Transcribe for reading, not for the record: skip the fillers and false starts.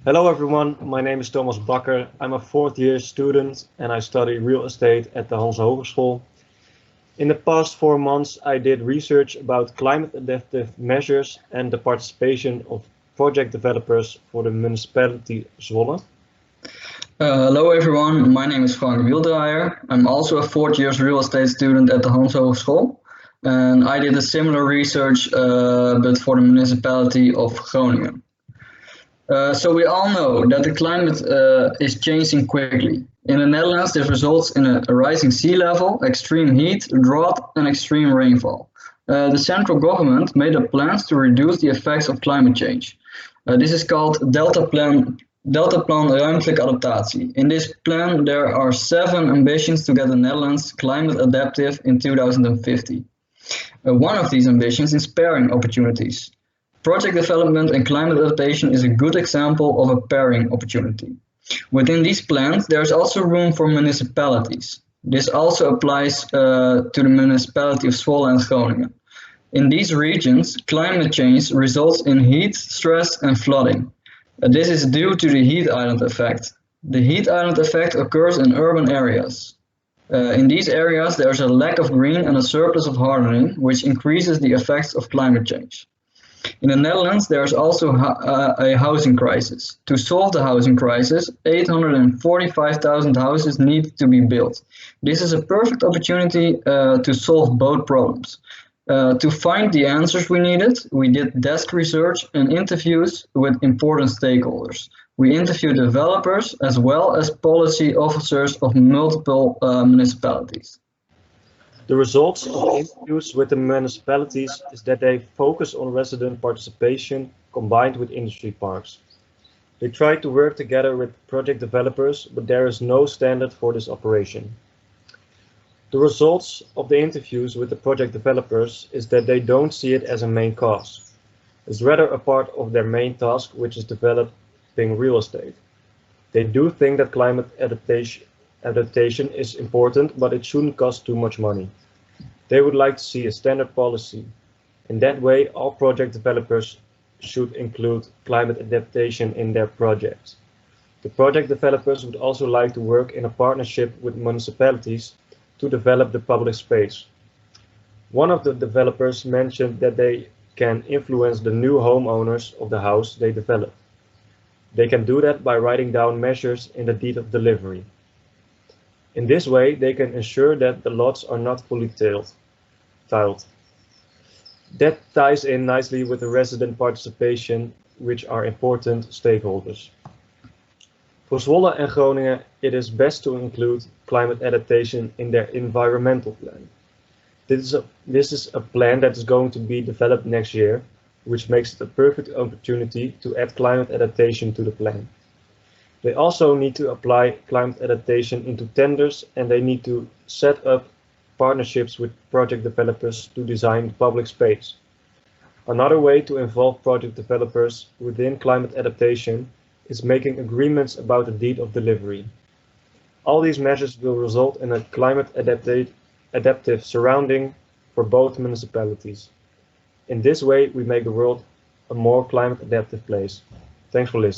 Hello everyone, my name is Thomas Bakker. I'm a fourth year student and I study real estate at the Hans Hogeschool. In the past 4 months I did research about climate adaptive measures and the participation of project developers for the municipality Zwolle. Hello everyone, my name is Wieldraaijer. I'm also a fourth year real estate student at the Hans Hogeschool. And I did a similar research but for the municipality of Groningen. So we all know that the climate is changing quickly. In the Netherlands, this results in a rising sea level, extreme heat, drought, and extreme rainfall. The central government made up plans to reduce the effects of climate change. This is called Deltaplan Ruimtelijke Adaptatie. In this plan, there are 7 ambitions to get the Netherlands climate adaptive in 2050. One of these ambitions is pairing opportunities. Project development and climate adaptation is a good example of a pairing opportunity. Within these plans, there is also room for municipalities. This also applies to the municipality of Zwolle and Groningen. In these regions, climate change results in heat, stress, and flooding. This is due to the heat island effect. The heat island effect occurs in urban areas. In these areas, there is a lack of green and a surplus of hardening, which increases the effects of climate change. In the Netherlands, there is also a housing crisis. To solve the housing crisis, 845,000 houses need to be built. This is a perfect opportunity to solve both problems. To find the answers we needed, we did desk research and interviews with important stakeholders. We interviewed developers as well as policy officers of multiple municipalities. The results of the interviews with the municipalities is that they focus on resident participation combined with industry parks. They try to work together with project developers, but there is no standard for this operation. The results of the interviews with the project developers is that they don't see it as a main cause. It's rather a part of their main task, which is developing real estate. They do think that climate adaptation is important, but it shouldn't cost too much money. They would like to see a standard policy. In that way, all project developers should include climate adaptation in their projects. The project developers would also like to work in a partnership with municipalities to develop the public space. One of the developers mentioned that they can influence the new homeowners of the house they develop. They can do that by writing down measures in the deed of delivery. In this way, they can ensure that the lots are not fully tiled. That ties in nicely with the resident participation, which are important stakeholders. For Zwolle and Groningen, it is best to include climate adaptation in their environmental plan. This is a plan that is going to be developed next year, which makes it a perfect opportunity to add climate adaptation to the plan. They also need to apply climate adaptation into tenders, and they need to set up partnerships with project developers to design public space. Another way to involve project developers within climate adaptation is making agreements about the deed of delivery. All these measures will result in a climate adaptive surrounding for both municipalities. In this way, we make the world a more climate adaptive place. Thanks for listening.